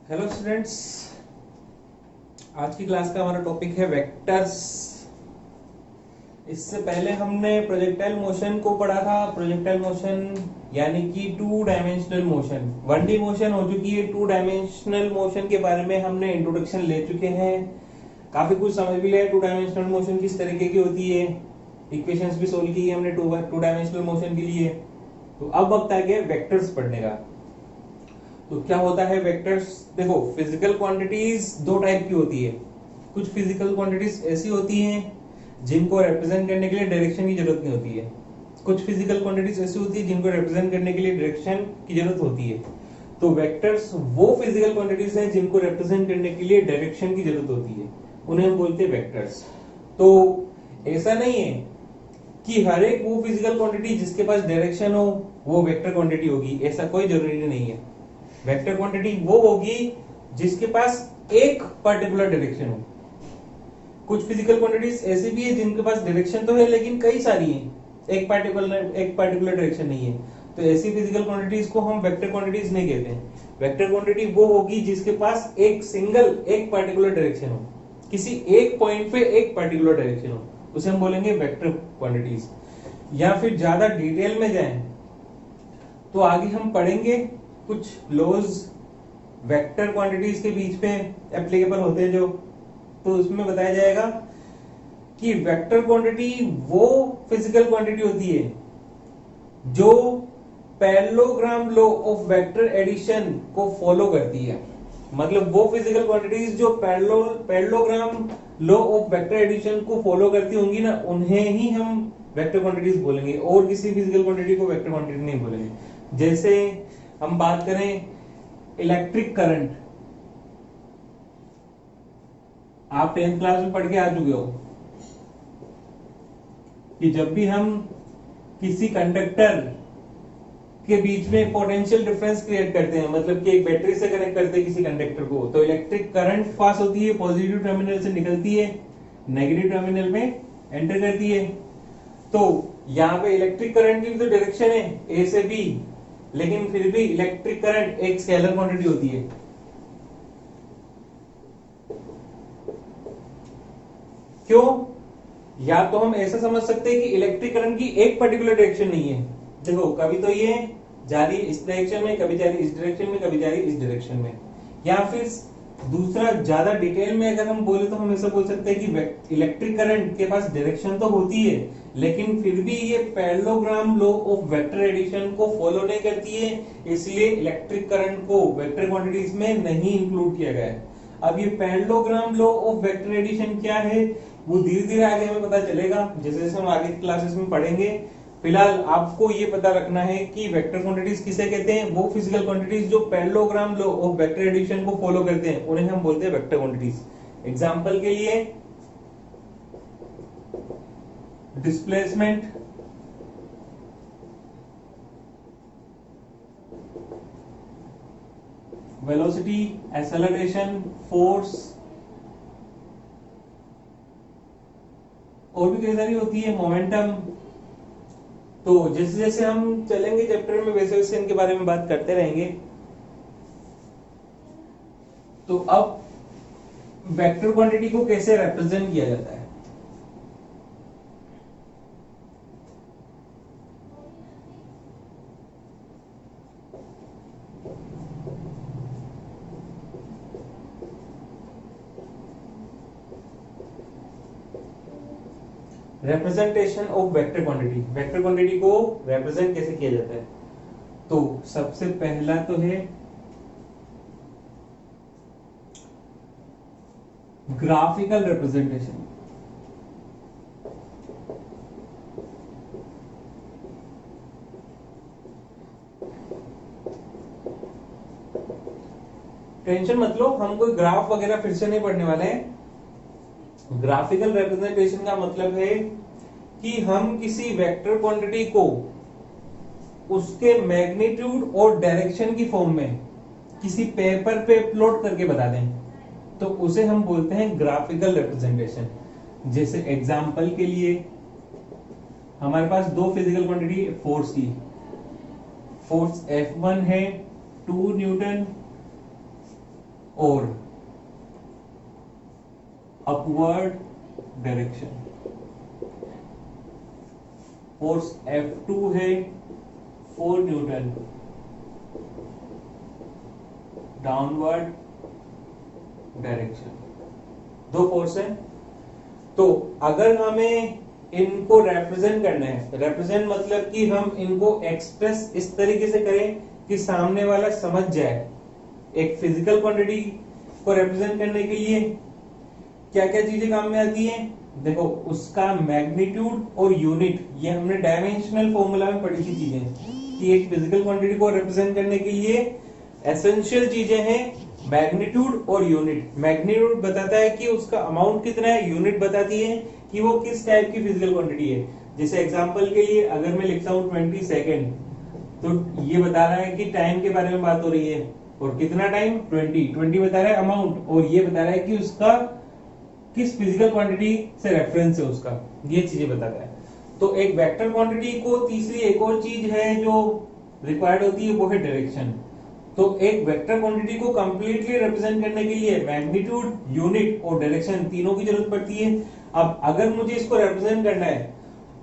Hello students, आज की class का हमारा टॉपिक है वेक्टर्स। इससे पहले हमने प्रोजेक्टाइल मोशन को पढ़ा था। प्रोजेक्टाइल मोशन यानी कि two dimensional motion. 1D motion हो चुकी है, टू डायमेंशनल मोशन के बारे में हमने इंट्रोडक्शन ले चुके हैं। काफी कुछ समझ भी लिया टू डायमेंशनल मोशन किस तरीके की होती है। इक्वेशंस भी सोल्व की है हमने टू डायमेंशनल मोशन के लिए। तो अब वक्त आ गया वेक्टर्स पढ़ने का। तो क्या होता है वेक्टर्स? देखो, फिजिकल क्वांटिटीज दो टाइप की होती है। कुछ फिजिकल क्वांटिटीज ऐसी होती हैं जिनको रिप्रेजेंट करने के लिए डायरेक्शन की जरूरत नहीं होती है। कुछ फिजिकल क्वांटिटीज ऐसी होती है जिनको रिप्रेजेंट करने के लिए डायरेक्शन की जरूरत होती है। तो वेक्टर्स वो फिजिकल क्वांटिटीज हैं जिनको रिप्रेजेंट करने के लिए डायरेक्शन की जरूरत होती है, उन्हें हम बोलते हैं वेक्टर्स। तो ऐसा नहीं है कि हर एक वो फिजिकल क्वांटिटी जिसके पास डायरेक्शन हो वो वेक्टर क्वांटिटी होगी, ऐसा कोई जरूरी नहीं है। वेक्टर क्वांटिटी वो होगी जिसके पास एक पर्टिकुलर डायरेक्शन हो। कुछ फिजिकल क्वांटिटीज ऐसी भी है जिनके पास डायरेक्शन तो है लेकिन कई सारी हैं, एक पर्टिकुलर डायरेक्शन नहीं है। तो ऐसी फिजिकल क्वांटिटीज को हम वेक्टर क्वांटिटीज नहीं कहते हैं। वेक्टर क्वांटिटी वो होगी जिसके पास एक पर्टिकुलर डायरेक्शन हो, किसी एक पॉइंट पे एक पर्टिकुलर डायरेक्शन हो, उसे हम बोलेंगे वेक्टर क्वांटिटीज। या फिर ज्यादा डिटेल में जाएं तो आगे हम पढ़ेंगे कुछ लॉज वेक्टर क्वांटिटीज के बीच में एप्लीकेबल होते हैं जो, तो उसमें बताया जाएगा कि वेक्टर क्वांटिटी वो फिजिकल क्वांटिटी होती है जो parallelogram law of vector addition को फॉलो करती है। मतलब वो फिजिकल क्वांटिटीज जो parallelogram law of vector addition को फॉलो करती होंगी ना, उन्हें ही हम वेक्टर क्वांटिटीज बोलेंगे, और किसी फिजिकल क्वांटिटी को वेक्टर क्वांटिटी नहीं बोलेंगे। जैसे हम बात करें इलेक्ट्रिक करंट, आप 10th क्लास में पढ़ के आ चुके हो कि जब भी हम किसी कंडक्टर के बीच में पोटेंशियल डिफरेंस क्रिएट करते हैं, मतलब कि एक बैटरी से कनेक्ट करते हैं किसी कंडक्टर को, तो इलेक्ट्रिक करंट पास होती है, पॉजिटिव टर्मिनल से निकलती है, नेगेटिव टर्मिनल में एंटर करती है। तो यहाँ पे इलेक्ट्रिक करंट की जो डायरेक्शन है ए से बी, लेकिन फिर भी इलेक्ट्रिक करंट एक स्केलर क्वांटिटी होती है। क्यों? या तो हम ऐसा समझ सकते हैं कि इलेक्ट्रिक करंट की एक पर्टिकुलर डायरेक्शन नहीं है। देखो, कभी तो ये जा रही इस डायरेक्शन में, कभी जा रही इस डायरेक्शन में, कभी जा रही इस डायरेक्शन में। या फिर दूसरा, ज्यादा डिटेल में अगर हम बोले तो हम ऐसा बोल सकते हैं कि इलेक्ट्रिक करंट के पास डायरेक्शन तो होती है लेकिन फिर भी ये parallelogram law of vector addition को फॉलो नहीं करती है, इसलिए इलेक्ट्रिक करंट को वेक्टर क्वांटिटीज में नहीं इंक्लूड किया गया है। अब ये parallelogram law of vector addition क्या है वो धीरे धीरे आगे हमें पता चलेगा, जैसे जैसे हम आगे क्लासेस में पढ़ेंगे। फिलहाल आपको ये पता रखना है कि वेक्टर क्वांटिटीज किसे कहते हैं। वो फिजिकल क्वांटिटीज जो parallelogram law of vector addition को फॉलो करते हैं उन्हें हम बोलते हैं वेक्टर क्वांटिटीज। एग्जांपल के लिए डिस्प्लेसमेंट, वेलोसिटी, एक्सेलरेशन, फोर्स, और भी कई सारी होती है, मोमेंटम। तो जैसे जैसे हम चलेंगे चैप्टर में वैसे वैसे इनके बारे में बात करते रहेंगे। तो अब वेक्टर क्वांटिटी को कैसे रिप्रेजेंट किया जाता है? Representation of vector quantity, vector quantity को रिप्रेजेंट कैसे किया जाता है? तो सबसे पहला तो है ग्राफिकल रिप्रेजेंटेशन। टेंशन मत लो, हम कोई ग्राफ वगैरह फिर से नहीं पढ़ने वाले हैं। ग्राफिकल रिप्रेजेंटेशन का मतलब है कि हम किसी वेक्टर क्वांटिटी को उसके मैग्नीट्यूड और डायरेक्शन की फॉर्म में किसी पेपर पे प्लॉट करके बता दें, तो उसे हम बोलते हैं ग्राफिकल रिप्रेजेंटेशन। जैसे एग्जांपल के लिए हमारे पास दो फिजिकल क्वांटिटी फोर्स की, फोर्स F1 है 2 न्यूटन और अपवर्ड डायरेक्शन। फोर्स F2 है 4 न्यूटन, डाउनवर्ड डायरेक्शन। दो फोर्स है। तो अगर हमें इनको रिप्रेजेंट करना है, रिप्रेजेंट मतलब कि हम इनको एक्सप्रेस इस तरीके से करें कि सामने वाला समझ जाए। एक फिजिकल क्वांटिटी को रिप्रेजेंट करने के लिए क्या क्या चीजें काम में आती हैं? देखो, उसका मैग्नीट्यूड और यूनिट, ये हमने डायमेंशनल फॉर्मूला में पढ़ी थी चीजें, कि एक फिजिकल क्वांटिटी को रिप्रेजेंट करने के लिए एसेंशियल चीजें हैं मैग्नीट्यूड और यूनिट। मैग्नीट्यूड बताता है कि उसका अमाउंट कितना है, यूनिट बताती है कि वो किस टाइप की फिजिकल क्वांटिटी है। जैसे एग्जांपल के लिए अगर मैं लिखता हूं 20 सेकेंड, तो ये बता रहा है कि टाइम के बारे में बात हो रही है, और कितना टाइम 20 बता रहा है अमाउंट, और ये बता रहा है कि उसका किस फिजिकल क्वांटिटी से रेफरेंस है उसका, ये चीजें बताता है। तो एक वेक्टर क्वांटिटी को तीसरी एक और चीज है जो रिक्वायर्ड होती है, वो है डायरेक्शन। तो एक वेक्टर क्वांटिटी को कंप्लीटली रिप्रेजेंट करने के लिए मैग्नीट्यूड, यूनिट और डायरेक्शन तीनों की जरूरत पड़ती है। अब अगर मुझे इसको रिप्रेजेंट करना है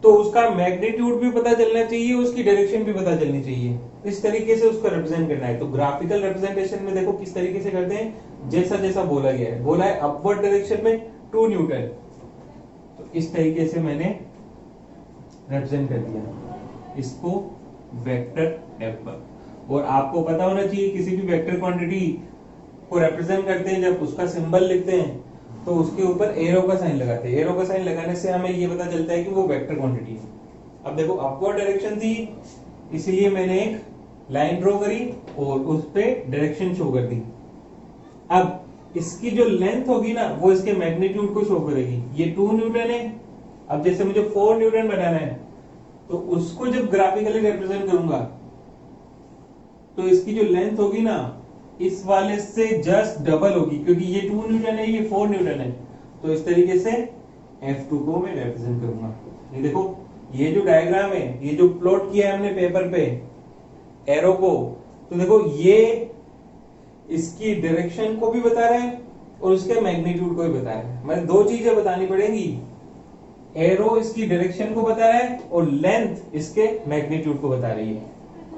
तो उसका मैग्नीट्यूड भी पता चलना चाहिए, उसकी डायरेक्शन भी पता चलनी चाहिए। इस तरीके से उसको रिप्रेजेंट करना है। तो ग्राफिकल रिप्रेजेंटेशन में देखो किस तरीके से करते हैं, जैसा जैसा बोला गया है। बोला है अपवर्ड डायरेक्शन में 2 न्यूटन, तो इस तरीके से मैंने रिप्रेजेंट कर दिया इसको वेक्टर F। और आपको पता होना चाहिए किसी भी वेक्टर क्वांटिटी को रिप्रेजेंट करते हैं, जब उसका सिंबल लिखते हैं तो उसके ऊपर एरो का साइन लगाते हैं। एरो का साइन लगाने से हमें ये पता चलता है कि वो वेक्टर क्वांटिटी है। अब देखो, अपवर्ड डायरेक्शन थी, इसलिए मैंने एक लाइन ड्रॉ करी और उस पे डायरेक्शन शो कर दी। अब इसकी जो लेंथ होगी ना, वो इसके मैग्नीट्यूड को शो करेगी। ये 2 न्यूटन है। अब जैसे मुझे 4 न्यूटन बनाना है, तो उसको जब ग्राफिकली रिप्रेजेंट करूंगा तो इसकी जो लेंथ होगी ना, इस वाले से जस्ट डबल होगी, क्योंकि ये 2 न्यूटन है, ये 4 न्यूटन है। तो इस तरीके से F2 को मैं रिप्रेजेंट करूंगा। ये देखो, ये जो डायग्राम है, ये जो प्लॉट किया है हमने पेपर पे एरो को, तो देखो ये इसकी डायरेक्शन को भी बता रहा है और उसके मैग्नीट्यूड को भी बता रहा है। मतलब दो चीजें बतानी पड़ेंगी, एरो इसकी डायरेक्शन को बता रहा है और लेंथ इसके मैग्नीट्यूड को बता रही है।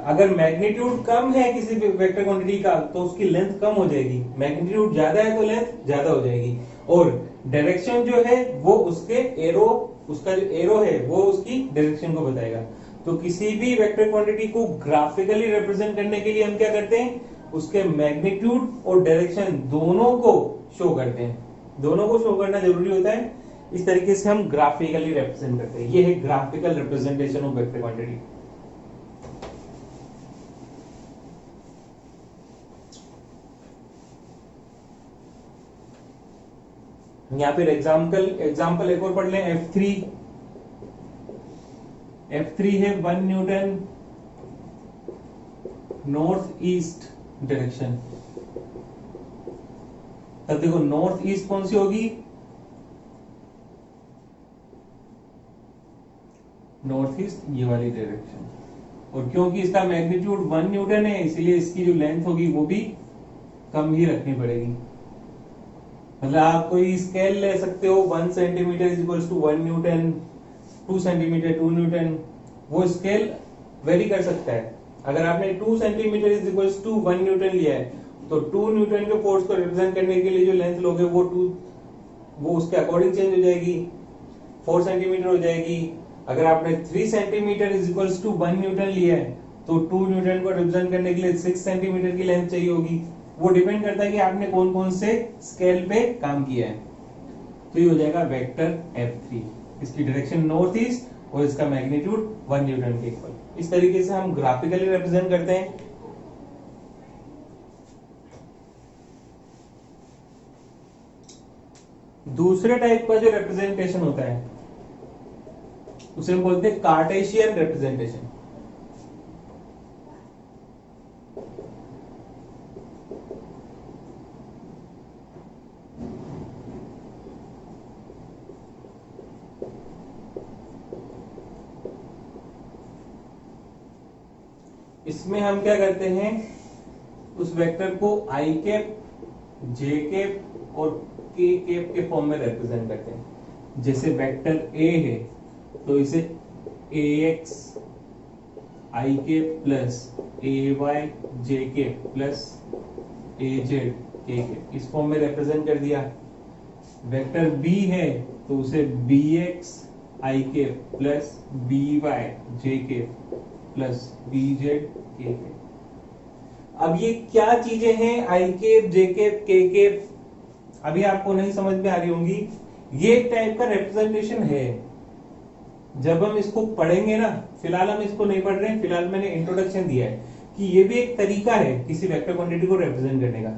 अगर मैग्नीट्यूड कम है किसी भी वेक्टर क्वांटिटी का, तो उसकी लेंथ कम हो जाएगी। मैग्नीट्यूड ज्यादा है तो लेंथ ज्यादा हो जाएगी। और डायरेक्शन जो है वो उसके एरो, उसका जो एरो है वो उसकी डायरेक्शन को बताएगा। तो किसी भी वेक्टर क्वांटिटी को ग्राफिकली रिप्रेजेंट करने के लिए हम क्या करते हैं, उसके मैग्नीट्यूड और डायरेक्शन दोनों को शो करते हैं। दोनों को शो करना जरूरी होता है। इस तरीके से हम ग्राफिकली रिप्रेजेंट करते हैं। ये है graphical representation of vector quantity. या फिर एग्जाम्पल एक और पढ़ लें। F3 है 1 न्यूटन नॉर्थ ईस्ट डायरेक्शन। तब देखो नॉर्थ ईस्ट कौन सी होगी, नॉर्थ ईस्ट ये वाली डायरेक्शन। और क्योंकि इसका मैग्नीट्यूड 1 न्यूटन है, इसलिए इसकी जो लेंथ होगी वो भी कम ही रखनी पड़ेगी। मतलब आप कोई स्केल ले सकते हो, 1 centimetre is equals to 1 newton, 2 centimetre 2 newton, वो स्केल वेरी कर सकता है। अगर आपने 2 centimetre is equals to 1 newton लिया है, तो 2 न्यूटन के फोर्स को रिप्रेजेंट करने के लिए जो लेंथ लोगे वो उसके अकॉर्डिंग चेंज हो जाएगी, 4 सेंटीमीटर हो जाएगी। अगर आपने 3 centimetre is equals to 1 newton लिया है, तो 2 न्यूटन को रिप्रेजेंट करने के लिए 6 सेंटीमीटर की लेंथ चाहिए होगी। वो डिपेंड करता है कि आपने कौन कौन से स्केल पे काम किया है। तो ये हो जाएगा वेक्टर F3, इसकी डायरेक्शन नॉर्थ ईस्ट और इसका मैग्नीट्यूड 1 न्यूटन के इक्वल। इस तरीके से हम ग्राफिकली रिप्रेजेंट करते हैं। दूसरे टाइप का जो रिप्रेजेंटेशन होता है उसे हम बोलते हैं कार्टेशियन रिप्रेजेंटेशन। इसमें हम क्या करते हैं, उस वेक्टर को i कैप जे कैप और के कैप के फॉर्म में रिप्रेजेंट करते हैं। जैसे वेक्टर ए है तो इसे ax आई कैप प्लस ay जे कैप प्लस az के कैप इस फॉर्म में रिप्रेजेंट कर दिया। वेक्टर बी है तो उसे bx I cap plus by J cap plus bz के कैप। अब ये क्या चीजें हैं, आई कैप, जे कैप, के कैप, अभी आपको नहीं समझ में आ रही होंगी। ये एक टाइप का रिप्रेजेंटेशन है। जब हम इसको पढ़ेंगे ना, फिलहाल हम इसको नहीं पढ़ रहे हैं, फिलहाल मैंने इंट्रोडक्शन दिया है कि ये भी एक तरीका है किसी वेक्टर क्वांटिटी को रिप्रेजेंट करने का।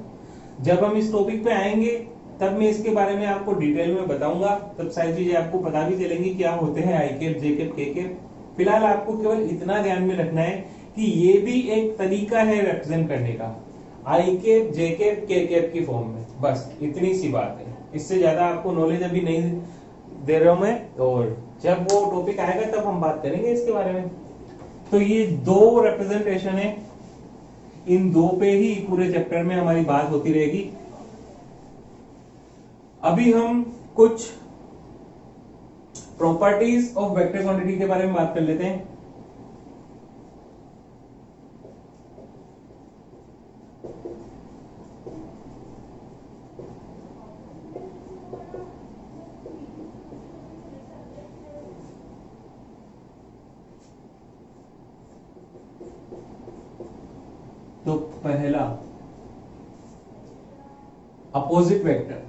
जब हम इस टॉपिक पे आएंगे तब मैं इसके बारे में आपको डिटेल में बताऊंगा, तब सारी चीजें आपको पता भी चलेंगी क्या होते हैं आई कैप, जे कैप, के कैप। फिलहाल आपको केवल इतना ध्यान में रखना है कि ये भी एक तरीका है रिप्रेजेंट करने का, आई कैप, जे कैप, के कैप की फॉर्म में। बस इतनी सी बात है, इससे ज्यादा आपको नॉलेज अभी नहीं दे रहा हूं मैं, और जब वो टॉपिक आएगा तब हम बात करेंगे इसके बारे में। तो ये दो रिप्रेजेंटेशन है, इन दो पे ही पूरे चैप्टर में हमारी बात होती रहेगी। अभी हम कुछ प्रॉपर्टीज ऑफ वेक्टर क्वांटिटी के बारे में बात कर लेते हैं। तो पहला अपोजिट वेक्टर।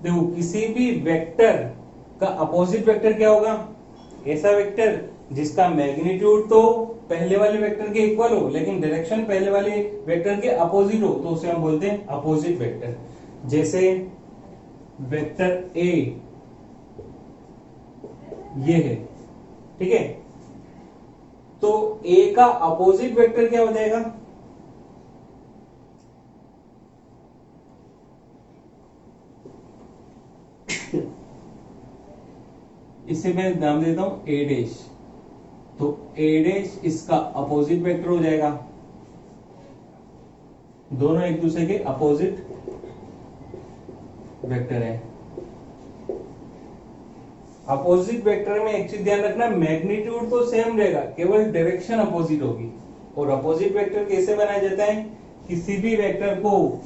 देखो किसी भी वेक्टर का अपोजिट वेक्टर क्या होगा, ऐसा वेक्टर जिसका मैग्नीट्यूड तो पहले वाले वेक्टर के इक्वल हो लेकिन डायरेक्शन पहले वाले वेक्टर के अपोजिट हो, तो उसे हम बोलते हैं अपोजिट वेक्टर। जैसे वेक्टर ए ये है, ठीक है, तो ए का अपोजिट वेक्टर क्या हो जाएगा, इसे मैं नाम देता हूं ए डैश। तो ए डैश इसका अपोजिट वेक्टर हो जाएगा, दोनों एक दूसरे के अपोजिट वेक्टर है। अपोजिट वेक्टर में एक चीज ध्यान रखना, मैग्नीट्यूड तो सेम रहेगा, केवल डायरेक्शन अपोजिट होगी। और अपोजिट वेक्टर कैसे बनाया जाता है, किसी भी वेक्टर को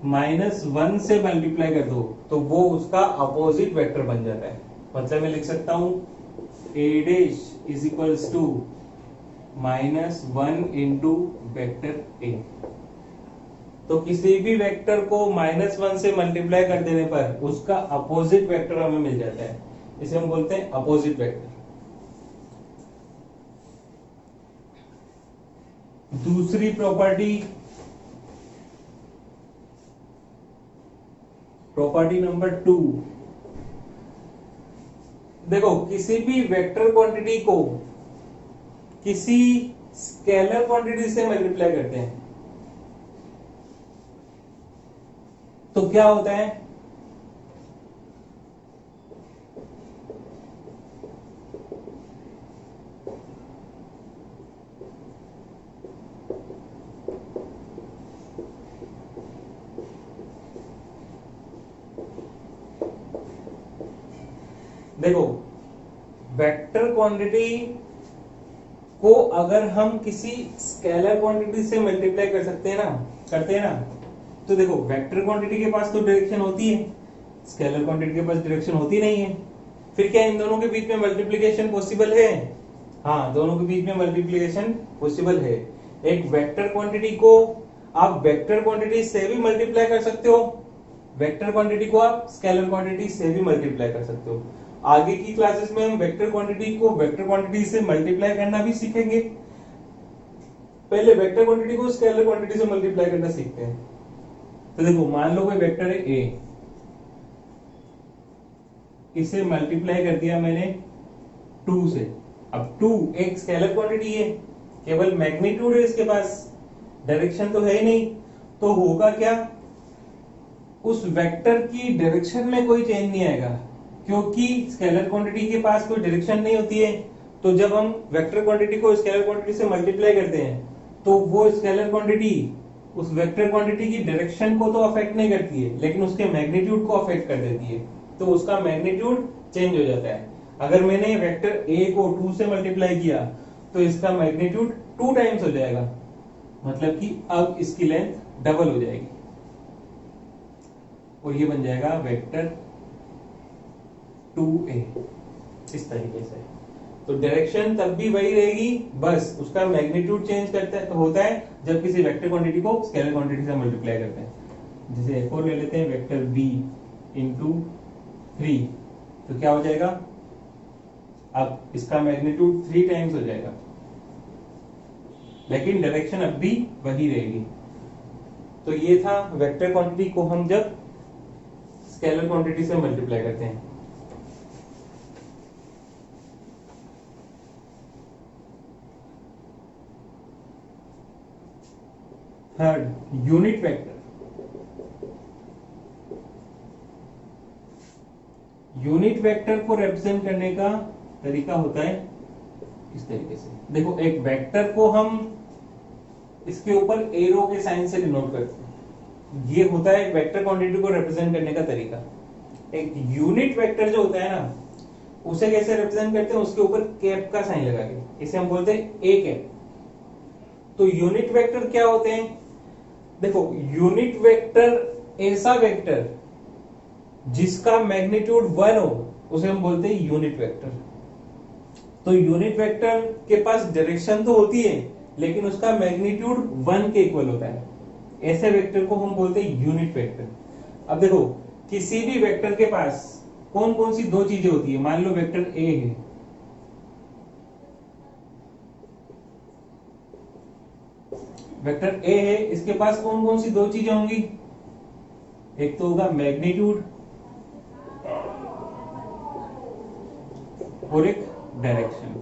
-1 से मल्टीप्लाई कर दो तो वो उसका अपोजिट वेक्टर बन जाता है। मतलब मैं लिख सकता हूं a dash is equals to -1 into vector a। तो किसी भी वेक्टर को -1 से मल्टीप्लाई कर देने पर उसका अपोजिट वेक्टर हमें मिल जाता है, इसे हम बोलते हैं अपोजिट वेक्टर। दूसरी प्रॉपर्टी नंबर 2, देखो किसी भी वेक्टर क्वांटिटी को किसी स्केलर क्वांटिटी से मल्टीप्लाई करते हैं तो क्या होता है, देखो वेक्टर क्वांटिटी को अगर हम किसी स्केलर क्वांटिटी से मल्टीप्लाई करते हैं ना, तो देखो वेक्टर क्वांटिटी के पास तो डायरेक्शन होती है, स्केलर क्वांटिटी के पास डायरेक्शन होती नहीं है। फिर क्या इन दोनों के बीच में मल्टीप्लिकेशन पॉसिबल है? हाँ, दोनों के बीच में मल्टीप्लिकेशन पॉसिबल है। एक वेक्टर क्वांटिटी को आप वेक्टर क्वांटिटी से भी मल्टीप्लाई कर सकते हो, वेक्टर क्वांटिटी को आप स्केलर क्वांटिटी से भी मल्टीप्लाई कर सकते हो। आगे की क्लासेस में हम वेक्टर क्वांटिटी को वेक्टर क्वांटिटी से मल्टीप्लाई करना भी सीखेंगे। पहले वेक्टर क्वांटिटी को स्केलर क्वांटिटी से मल्टीप्लाई करना सीखते हैं। तो देखो मान लो कोई वेक्टर है a, इसे मल्टीप्लाई कर दिया मैंने 2 से। अब 2 एक स्केलर क्वांटिटी है, केवल मैग्नीट्यूड है इसके पास, डायरेक्शन तो है ही नहीं। तो होगा क्या, उस वेक्टर की डायरेक्शन में कोई चेंज नहीं आएगा, क्योंकि स्केलर क्वांटिटी के पास कोई डायरेक्शन नहीं होती है। तो जब हम वेक्टर क्वांटिटी को स्केलर क्वांटिटी से मल्टीप्लाई करते हैं तो वो स्केलर क्वांटिटी उस वेक्टर क्वांटिटी की डायरेक्शन को तो अफेक्ट नहीं करती है, लेकिन उसके मैग्नीट्यूड को अफेक्ट कर देती है, तो उसका मैग्नीट्यूड चेंज हो जाता है। अगर मैंने वेक्टर ए को 2 से मल्टीप्लाई किया तो इसका मैग्नीट्यूड 2 टाइम्स हो जाएगा, मतलब कि अब इसकी लेंथ डबल हो जाएगी और ये बन जाएगा वेक्टर 2a। इस तरीके से तो डायरेक्शन तब भी वही रहेगी, बस उसका मैग्नीट्यूड चेंज होता है जब किसी वेक्टर क्वांटिटी को स्केलर क्वांटिटी से मल्टीप्लाई करते हैं। जैसे एक और ले लेते हैं, वेक्टर b इंटू 3, तो क्या हो जाएगा, अब इसका मैग्नीट्यूड 3 टाइम्स हो जाएगा, लेकिन डायरेक्शन अब भी वही रहेगी। तो ये था वेक्टर क्वांटिटी को हम जब स्केलर क्वांटिटी से मल्टीप्लाई करते हैं। Third, unit vector. Unit vector को रिप्रेजेंट करने का तरीका होता है इस तरीके से। देखो, एक वेक्टर को हम इसके ऊपर एरो के साइन से डिनोट करते हैं, ये होता है एक वेक्टर क्वांटिटी को रिप्रेजेंट करने का तरीका। एक यूनिट वेक्टर जो होता है ना, उसे कैसे रिप्रेजेंट करते हैं, उसके ऊपर कैप का साइन लगा के, इसे हम बोलते हैं ए कैप। तो यूनिट वेक्टर क्या होते हैं, देखो यूनिट वेक्टर ऐसा वेक्टर जिसका मैग्नीट्यूड 1 हो, उसे हम बोलते हैं यूनिट वेक्टर। तो यूनिट वेक्टर के पास डायरेक्शन तो होती है, लेकिन उसका मैग्नीट्यूड 1 के इक्वल होता है, ऐसे वेक्टर को हम बोलते हैं यूनिट वेक्टर। अब देखो, किसी भी वेक्टर के पास कौन कौन सी दो चीजें होती है, मान लो वेक्टर ए है, वेक्टर ए है, इसके पास कौन कौन सी दो चीजें होंगी, एक तो होगा मैग्नीट्यूड और एक डायरेक्शन,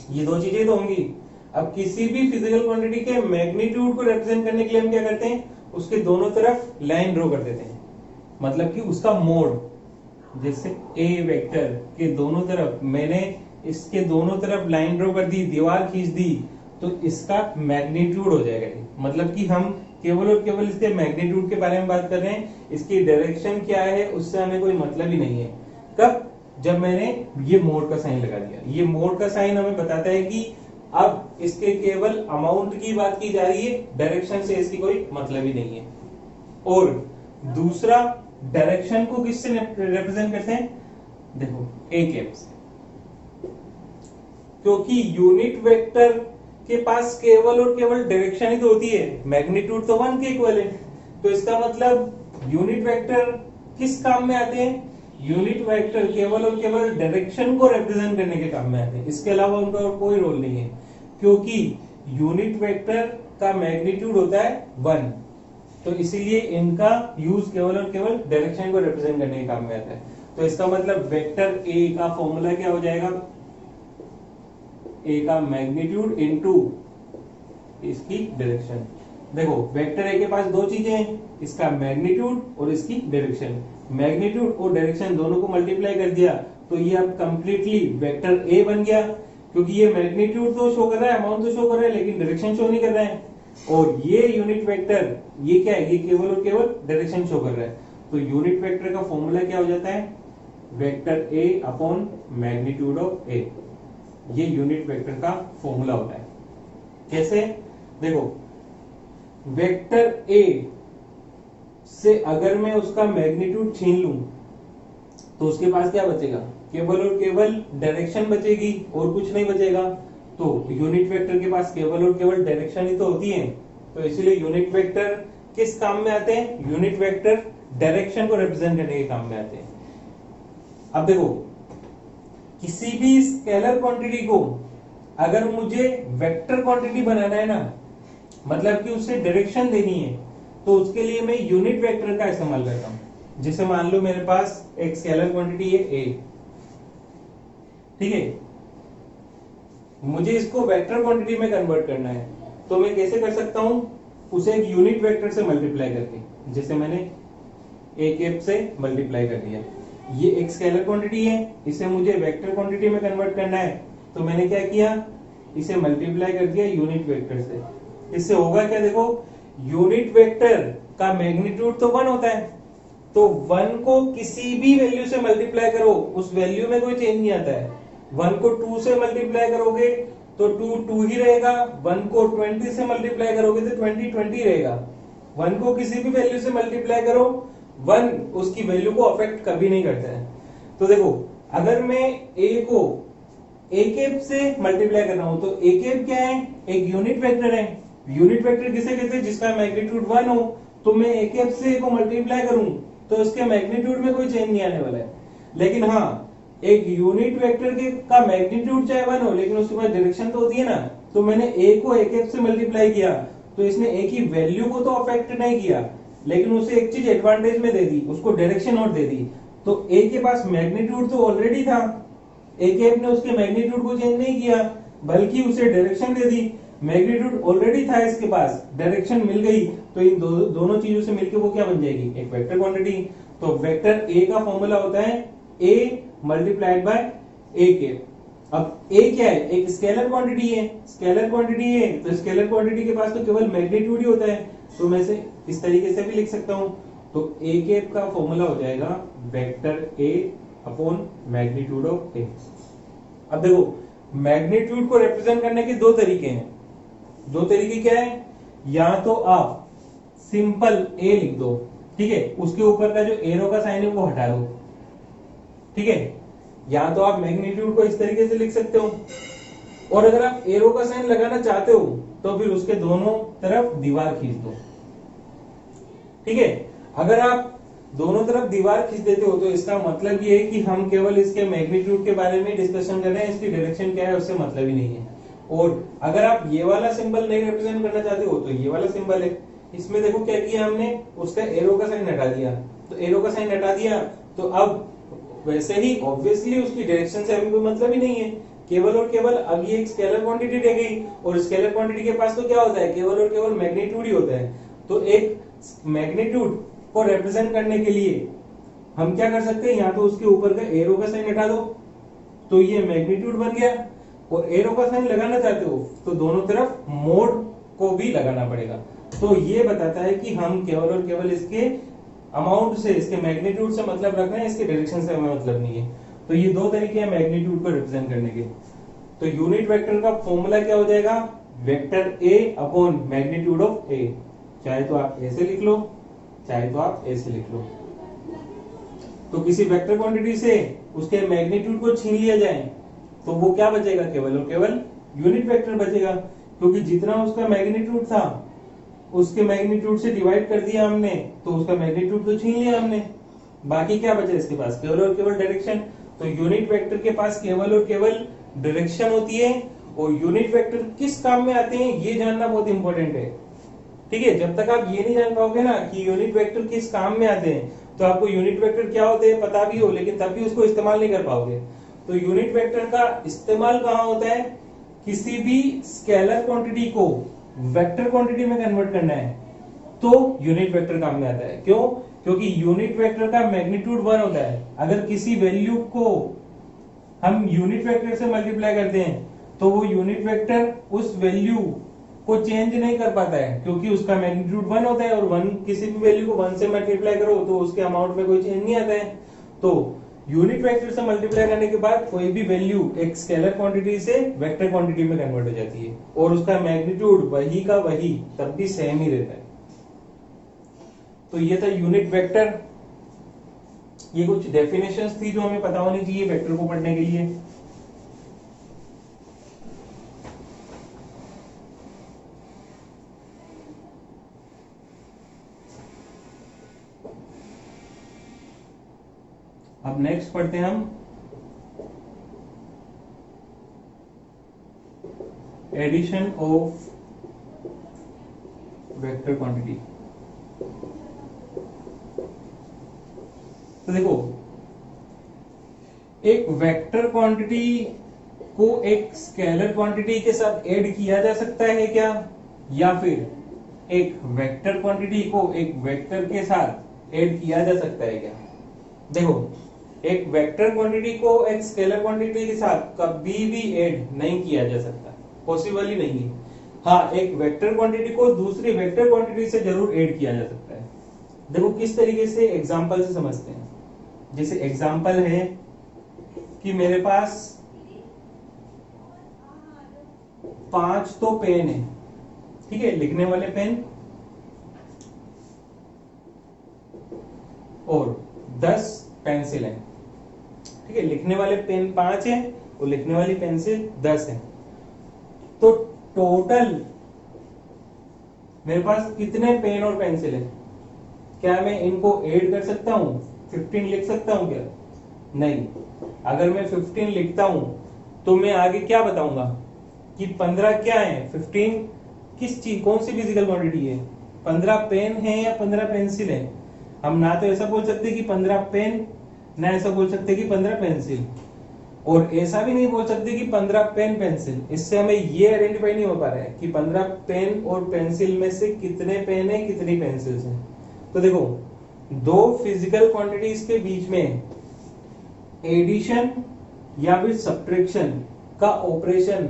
ये दो चीजें तो होंगी। अब किसी भी फिजिकल क्वांटिटी के मैग्नीट्यूड को रिप्रेजेंट करने के लिए हम क्या करते हैं, उसके दोनों तरफ लाइन ड्रॉ कर देते हैं, मतलब कि उसका मोड। जैसे ए वेक्टर के दोनों तरफ मैंने इसके दोनों तरफ लाइन ड्रॉ कर दी, दीवार खींच दी, तो इसका मैग्नीट्यूड हो जाएगा ये। मतलब कि हम केवल और केवल इसके मैग्नीट्यूड के बारे में बात कर रहे हैं, इसकी डायरेक्शन क्या है उससे हमें कोई मतलब ही नहीं है। कब, जब मैंने ये मोड का साइन लगा दिया। ये मोड का साइन हमें बताता है कि अब इसके केवल अमाउंट की बात की जा रही है, डायरेक्शन से इसकी कोई मतलब ही नहीं है। और दूसरा, डायरेक्शन को किससे रिप्रेजेंट करते हैं, देखो ए कैप से, क्योंकि यूनिट वेक्टर के पास केवल और केवल डायरेक्शन ही तो होती है, मैग्नीट्यूड तो 1 के इक्वल है। तो इसका मतलब यूनिट वेक्टर किस काम में आते हैं, यूनिट वेक्टर केवल और केवल डायरेक्शन को रिप्रेजेंट करने के काम में आते हैं, इसके अलावा उनका और कोई रोल नहीं है, क्योंकि यूनिट वेक्टर का मैग्नीट्यूड होता है 1, तो इसीलिए इनका यूज केवल और केवल डायरेक्शन को रिप्रेजेंट करने के काम में आता है। तो इसका मतलब वेक्टर ए का फॉर्मूला क्या हो जाएगा, ए का मैग्नीट्यूड इनटू इसकी डायरेक्शन। देखो, वेक्टर ए के पास दो चीजें हैं, इसका मैग्नीट्यूड और इसकी डायरेक्शन। मैग्नीट्यूड और डायरेक्शन दोनों को मल्टीप्लाई कर दिया तो ये अब कंप्लीटली वेक्टर ए बन गया, क्योंकि ये मैग्नीट्यूड तो शो कर रहा है, अमाउंट तो शो कर रहा है, लेकिन डायरेक्शन शो नहीं कर रहा है। और ये यूनिट वेक्टर, ये क्या है, ये केवल और केवल डायरेक्शन शो कर रहा है। तो यूनिट वेक्टर का फॉर्मूला क्या हो जाता है, vector A upon magnitude of A. ये यूनिट वेक्टर का फॉर्मूला होता है। कैसे, देखो वेक्टर ए से अगर मैं उसका मैग्नीट्यूड छीन लूं तो उसके पास क्या बचेगा, केवल और केवल डायरेक्शन बचेगी और कुछ नहीं बचेगा। तो यूनिट वेक्टर के पास केवल और केवल डायरेक्शन ही तो होती है, तो इसीलिए यूनिट वेक्टर किस काम में आते हैं, यूनिट वेक्टर डायरेक्शन को रिप्रेजेंट करने के काम में आते हैं। अब देखो, किसी भी स्केलर क्वांटिटी को अगर मुझे वेक्टर क्वांटिटी बनाना है ना, मतलब कि उसे डायरेक्शन देनी है, तो उसके लिए मैं यूनिट वेक्टर का इस्तेमाल करता हूं। जैसे मान लो मेरे पास एक स्केलर क्वांटिटी है ए, ठीक है, मुझे इसको वेक्टर क्वांटिटी में कन्वर्ट करना है, तो मैं कैसे कर सकता हूं, उसे एक यूनिट वेक्टर से मल्टीप्लाई करके, जैसे मैंने ए कैप से मल्टीप्लाई कर दिया। ये एक स्केलर क्वांटिटी है, इसे मुझे वेक्टर क्वांटिटी में कन्वर्ट करना है, तो मैंने क्या किया, इसे मल्टीप्लाई कर दिया यूनिट वेक्टर से। इससे होगा क्या, देखो यूनिट वेक्टर का मैग्नीट्यूड तो 1 होता है, तो 1 को किसी भी वैल्यू से मल्टीप्लाई करो, उस वैल्यू में कोई चेंज नहीं आता है। 1 को 2 से मल्टीप्लाई करोगे तो 2 2 ही रहेगा, 1 को 20 से मल्टीप्लाई करोगे तो 20 20 रहेगा। 1 को किसी भी वैल्यू से मल्टीप्लाई करो, 1 उसकी वैल्यू को अफेक्ट कभी नहीं करता है। तो देखो अगर मैं a को a कैप से मल्टीप्लाई कर रहा हूं, तो a कैप क्या है, एक यूनिट वेक्टर है। यूनिट वेक्टर किसे कहते हैं, जिसका मैग्नीट्यूड 1 हो, तो मैं a कैप से a को मल्टीप्लाई करूं तो उसके मैग्नीट्यूड में कोई चेंज नहीं आने वाला है। लेकिन हाँ, एक यूनिट वेक्टर के का मैग्नीट्यूड चाहे 1 हो, लेकिन उसके पास डायरेक्शन तो होती है ना, तो मैंने a को a कैप से मल्टीप्लाई किया तो इसने a की वैल्यू को तो अफेक्ट नहीं किया, लेकिन उसे एक चीज एडवांटेज में दे दी, उसको डायरेक्शन और दे दी। तो a के पास मैग्नीट्यूड तो ऑलरेडी था, a कैप ने उसके मैग्नीट्यूड को चेंज नहीं किया, बल्कि उसे डायरेक्शन दे दी। मैग्नीट्यूड ऑलरेडी था इसके पास, डायरेक्शन मिल गई, तो इन दोनों चीजों से मिलकर वो क्या बन जाएगी, एक वेक्टर क्वांटिटी। तो वेक्टर a का फॉर्मूला होता है a multiplied by a cap. अब a क्या है, एक स्केलर क्वांटिटी है, स्केलर क्वांटिटी है तो स्केलर क्वांटिटी के पास तो केवल मैग्नीट्यूड ही होता है, तो मैं इसे इस तरीके से भी लिख सकता हूं। तो a कैप का फॉर्मूला हो जाएगा vector a upon magnitude of a। अब देखो मैग्नीट्यूड को रिप्रेजेंट करने के दो तरीके हैं। दो तरीके क्या है, या तो आप सिंपल a लिख दो, ठीक है, उसके ऊपर का जो एरो का साइन है वो हटा दो, ठीक है, या तो आप मैग्नीट्यूड को इस तरीके से लिख सकते हो, और अगर आप एरो का साइन लगाना चाहते हो तो फिर उसके दोनों तरफ दीवार खींच दो, ठीक है। अगर आप दोनों तरफ दीवार खींच देते हो तो इसका मतलब ये है कि हम केवल इसके मैग्नीट्यूड के बारे में डिस्कशन कर रहे हैं, इसकी डायरेक्शन क्या है उससे मतलब ही नहीं है। और अगर आप ये वाला सिंबल नहीं रिप्रेजेंट करना चाहते हो तो ये वाला सिंबल है, इसमें देखो क्या किया हमने, उसका एरो का साइन हटा दिया, तो एरो का साइन हटा दिया तो अब वैसे ही ऑब्वियसली उसकी डायरेक्शन से अभी कोई मतलब ही नहीं है, केवल और केवल अब ये एक स्केलर क्वांटिटी रह गई, और स्केलर क्वांटिटी के पास तो क्या होता है, केवल और केवल मैग्नीट्यूड ही होता है। तो एक मैग्नीट्यूड को रिप्रेजेंट करने के लिए हम क्या कर सकते हैं, या तो उसके ऊपर का एरो का साइन हटा दो तो ये मैग्नीट्यूड बन गया, और एरो का साइन लगाना चाहते हो तो दोनों तरफ मोड को भी लगाना पड़ेगा। तो ये बताता है कि हम केवल और केवल इसके अमाउंट से, इसके मैग्नीट्यूड से मतलब रख रहे हैं, इसके डायरेक्शन से हमें मतलब नहीं है। तो ये दो तरीके हैं मैग्नीट्यूड को रिप्रेजेंट करने के। तो यूनिट वेक्टर का फॉर्मूला क्या हो जाएगा, vector a upon magnitude of a। चाहे तो आप ऐसे लिख लो, चाहे तो आप ऐसे लिख लो। तो किसी वेक्टर क्वांटिटी से उसके मैग्नीट्यूड को छीन लिया जाए तो वो क्या बचेगा, केवल और केवल यूनिट वेक्टर बचेगा, क्योंकि जितना उसका मैग्नीट्यूड था उसके मैग्नीट्यूड से डिवाइड कर दिया हमने, तो उसका मैग्नीट्यूड तो छीन लिया हमने, बाकी क्या बचा इसके पास, केवल और केवल डायरेक्शन। तो यूनिट वेक्टर के पास केवल और केवल डायरेक्शन होती है, और यूनिट वेक्टर किस काम में आते हैं ये जानना बहुत इंपॉर्टेंट है, ठीक है। जब तक आप ये नहीं जान पाओगे ना कि यूनिट वेक्टर किस काम में आते हैं, तो आपको यूनिट वेक्टर क्या होते हैं पता भी हो, लेकिन तब भी उसको इस्तेमाल नहीं कर पाओगे। तो यूनिट वेक्टर का इस्तेमाल कहाँ होता है, किसी भी स्केलर क्वांटिटी को वेक्टर क्वांटिटी में कन्वर्ट करना है तो यूनिट वेक्टर काम में आता है। क्यों, क्योंकि यूनिट वेक्टर का मैग्नीट्यूड 1 होता है। अगर किसी वैल्यू को हम यूनिट वेक्टर से मल्टीप्लाई करते हैं तो वो यूनिट वेक्टर उस वैल्यू को चेंज नहीं कर पाता है, क्योंकि उसका मैग्नीट्यूड 1 होता है, और 1 किसी भी वैल्यू को 1 से मल्टीप्लाई करो तो उसके अमाउंट में कोई चेंज नहीं आता है। तो यूनिट वेक्टर से मल्टीप्लाई करने के बाद कोई भी वैल्यू एक स्केलर क्वांटिटी से वेक्टर क्वांटिटी में कन्वर्ट हो जाती है, और उसका मैग्नीट्यूड वही का वही तब भी सेम ही रहता है। तो ये था यूनिट वेक्टर। ये कुछ डेफिनेशंस थी जो हमें पता होनी चाहिए वेक्टर को पढ़ने के लिए। अब नेक्स्ट पढ़ते हैं हम एडिशन ऑफ वेक्टर क्वांटिटी। तो देखो एक वेक्टर क्वांटिटी को एक स्केलर क्वांटिटी के साथ ऐड किया जा सकता है क्या, या फिर एक वेक्टर क्वांटिटी को एक वेक्टर के साथ ऐड किया जा सकता है क्या। देखो एक वेक्टर क्वांटिटी को एक स्केलर क्वांटिटी के साथ कभी भी ऐड नहीं किया जा सकता, पॉसिबल ही नहीं है। हाँ, एक वेक्टर क्वांटिटी को दूसरी वेक्टर क्वांटिटी से जरूर ऐड किया जा सकता है। देखो किस तरीके से एग्जांपल से समझते हैं। जैसे एग्जांपल है कि मेरे पास 5 तो पेन है, ठीक है, लिखने वाले पेन, और 10 पेंसिल है, ठीक है। लिखने वाले पेन 5 है और लिखने वाली पेंसिल 10 है। तो टोटल मेरे पास कितने पेन और पेंसिल है? क्या मैं इनको ऐड कर सकता हूं? 15 लिख सकता हूं क्या? नहीं। अगर मैं 15 लिखता हूं तो मैं आगे क्या बताऊंगा कि 15 क्या है, 15 किस चीज, कौन सी फिजिकल क्वांटिटी है? 15 पेन है या 15 पेंसिल है? हम ना तो ऐसा बोल सकते कि 15 पेन, ना ऐसा बोल सकते कि 15 पेंसिल, और ऐसा भी नहीं बोल सकते कि 15 पेन पेंसिल। इससे हमें ये आइडेंटिफाई नहीं हो पा रहा है कि 15 पेन और पेंसिल में से कितने पेन है, कितनी पेंसिल्स हैं। तो देखो, दो फिजिकल क्वांटिटीज के बीच में एडिशन या फिर सब्ट्रैक्शन का ऑपरेशन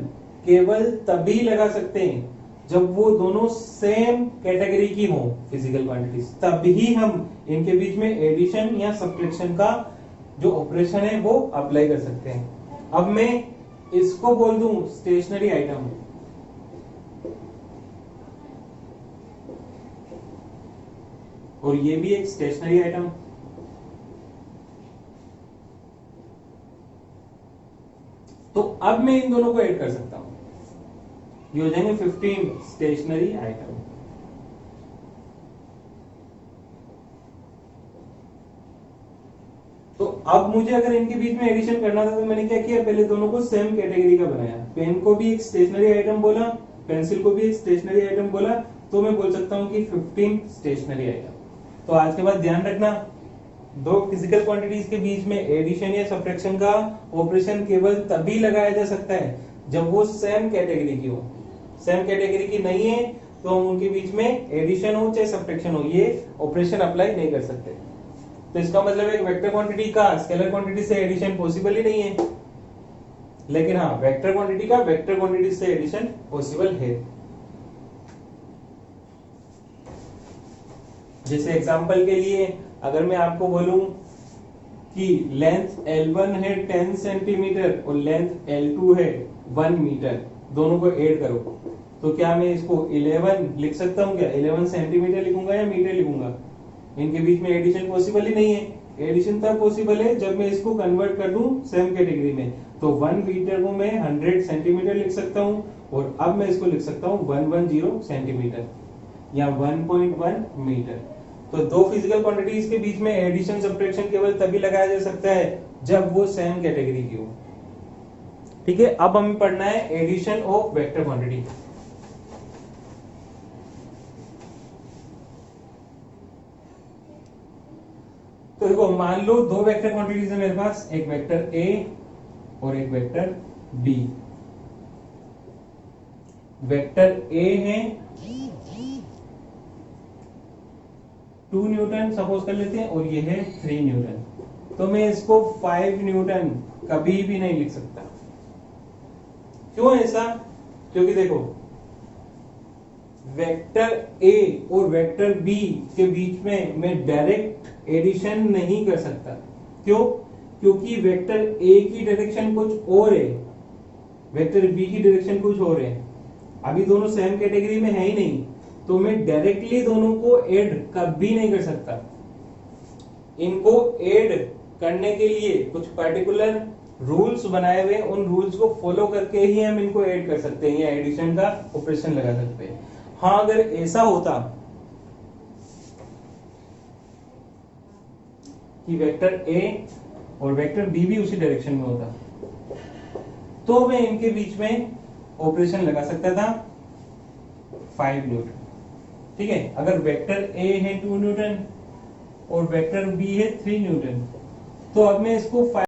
केवल तभी लगा सकते हैं जब वो दोनों सेम कैटेगरी की हो फिजिकल क्वांटिटीज, तभी हम इनके बीच में एडिशन या सब्ट्रैक्शन का जो ऑपरेशन है वो अप्लाई कर सकते हैं। अब मैं इसको बोल दूं स्टेशनरी आइटम, और ये भी एक स्टेशनरी आइटम, तो अब मैं इन दोनों को ऐड कर सकता हूं, ये हो जाएंगे 15 स्टेशनरी आइटम। तो अब मुझे अगर इनके बीच में एडिशन करना था तो मैंने क्या किया, पहले दोनों को सेम कैटेगरी का बनाया। पेन को भी एक स्टेशनरी आइटम बोला, पेंसिल को भी एक स्टेशनरी आइटम बोला, तो मैं बोल सकता हूं कि 15 स्टेशनरी आइटम। तो आज के बाद ध्यान रखना, दो फिजिकल क्वांटिटीज के बीच में एडिशन या सब्ट्रैक्शन का ऑपरेशन केवल तभी लगाया जा सकता है जब वो सेम कैटेगरी की हो। सेम कैटेगरी की नहीं है तो हम उनके बीच में एडिशन हो चाहे सब्ट्रैक्शन हो, ये ऑपरेशन अप्लाई नहीं कर सकते। तो इसका मतलब एक वेक्टर क्वांटिटी का स्केलर क्वांटिटी से एडिशन पॉसिबल ही नहीं है, लेकिन हाँ, वेक्टर क्वांटिटी का वेक्टर क्वांटिटी से एडिशन पॉसिबल है। जैसे एग्जांपल के लिए अगर मैं आपको बोलूं कि लेंथ L1 है 10 सेंटीमीटर और लेंथ L2 है 1 मीटर, दोनों को ऐड करो, तो क्या मैं इसको 11 लिख सकता हूं क्या? 11 सेंटीमीटर लिखूंगा या मीटर लिखूंगा? इनके बीच में एडिशन पॉसिबल ही नहीं है। एडिशन तब पॉसिबल है जब मैं इसको कन्वर्ट कर दूं सेम कैटेगरी में। तो 1 मीटर को मैं 100 सेंटीमीटर लिख सकता हूं, और अब मैं इसको लिख सकता हूं 110 सेंटीमीटर या 1.1 मीटर। तो दो फिजिकल क्वांटिटीज के बीच में एडिशन सब्ट्रैक्शन केवल तभी लगाया जा सकता है जब वो सेम कैटेगरी की हो। ठीक है, अब हमें पढ़ना है एडिशन ऑफ वेक्टर क्वांटिटी। तो देखो, मान लो दो वेक्टर क्वांटिटीज है मेरे पास, एक वेक्टर A और एक वेक्टर B। वेक्टर A है 2 न्यूटन सपोज कर लेते हैं, और ये है 3 न्यूटन। तो मैं इसको 5 न्यूटन कभी भी नहीं लिख सकता। क्यों ऐसा? क्योंकि देखो, वेक्टर A और वेक्टर B के बीच में मैं डायरेक्ट एडिशन नहीं कर सकता। क्यों? क्योंकि वेक्टर A की डायरेक्शन कुछ और है, वेक्टर B की डायरेक्शन कुछ और है। अभी दोनों सेम कैटेगरी में है ही नहीं, तो मैं डायरेक्टली दोनों को ऐड कभी नहीं कर सकता। इनको ऐड करने के लिए कुछ पर्टिकुलर रूल्स बनाए हुए, उन रूल्स को फॉलो करके ही हम इनको ऐड कर सकते हैं या एडिशन का ऑपरेशन लगा सकते हैं। हाँ, अगर ऐसा होता कि वेक्टर A और वेक्टर B भी उसी डायरेक्शन में होता, तो मैं इनके बीच में ऑपरेशन लगा सकता था 5 न्यूटन। ठीक है, अगर वेक्टर A है 2 न्यूटन और वेक्टर B है 3 न्यूटन, तो अब मैं इसको 5